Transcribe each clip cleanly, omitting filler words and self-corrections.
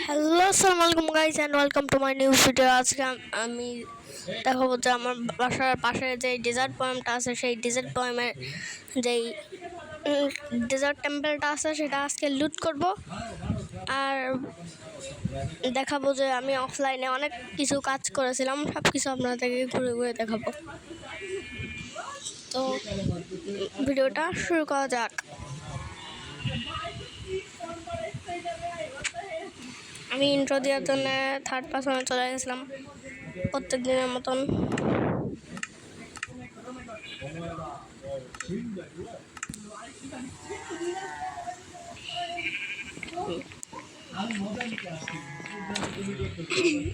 Hello, আসসালামু আলাইকুম guys and welcome to my new video. আজকে আমি দেখাবো যে আমার বাসার পাশে যে ডেজার্ট পয়েন্টটা আছে, সেই ডেজার্ট পয়েন্টের যেই ডেজার্ট টেম্পলটা আছে সেটা আজকে লুট করব। আর দেখাবো যে আমি অফলাইনে অনেক কিছু কাজ করেছিলাম, সব কিছু আপনাদেরকে ঘুরে ঘুরে দেখাবো। তো ভিডিওটা শুরু করা যাক। আমি ইন্ট্রো দেওয়ার জন্য থার্ড পারসনে চলে গেছিলাম প্রত্যেক দিনের মতন।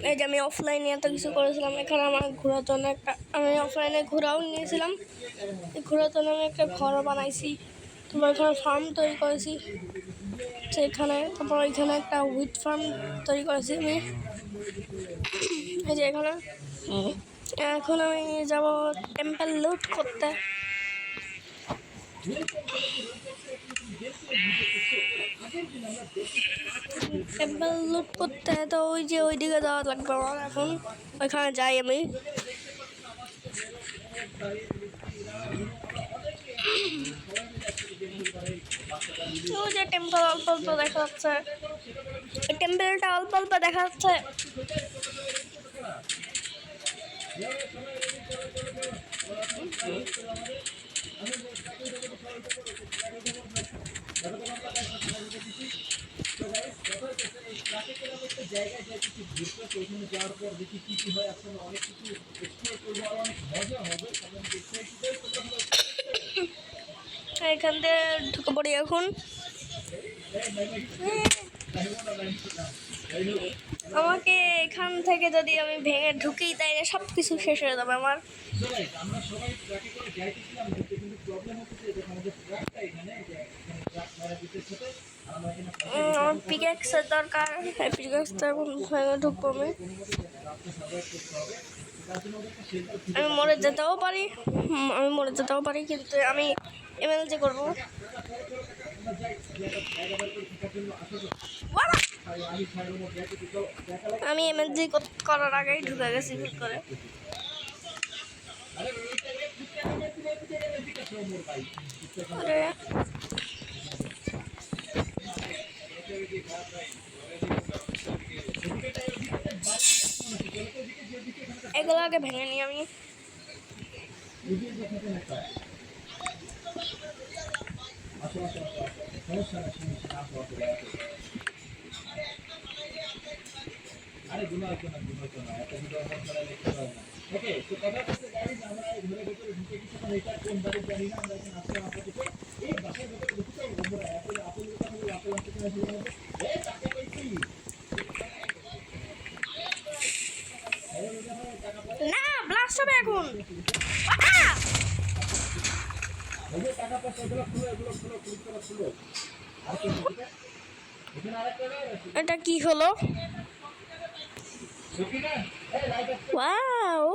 এই যে আমি অফলাইনে এত কিছু করেছিলাম, এখানে আমার ঘোরার জন্য আমি অফলাইনে ঘোরাও নিয়েছিলাম। ঘোরার জন্য আমি একটা ঘরও বানাইছি, তারপর এখানে ফার্ম তৈরি করেছি সেখানে, তারপর এখানে একটা উইথ ফার্ম তৈরি করেছি আমি। এই যে এখানে এখন আমি যাব টেম্পল লুট করতে। টেম্পল লুট করতে তো ওই দিকে যাওয়া লাগবে আমার। এখন ওইখানে যাই আমি। ওই যে টেম্পল অল্প অল্প দেখা যাচ্ছে, টেম্পলটা অল্প অল্প দেখা যাচ্ছে। এখান থেকে ঢুকে পড়ি এখন। আমাকে এখান থেকে যদি আমি ভেঙে ঢুকি তাইলে সব কিছু শেষ হয়ে যাবে আমার। আমার পিকেক্সের দরকার, পিকেক্সটা এখন ভেঙে ঢুকবো আমি। আমি মরে যেতেও পারি, কিন্তু আমি এমএলজি করবো। আমি এমএলজি করার আগেই ঢুকে গেছি ভুল করে। এগুলো আগে ভেঙে নিই আমি। না, ব্লাস্ট হবে এখন। এটা কি হলো? ওয়াও,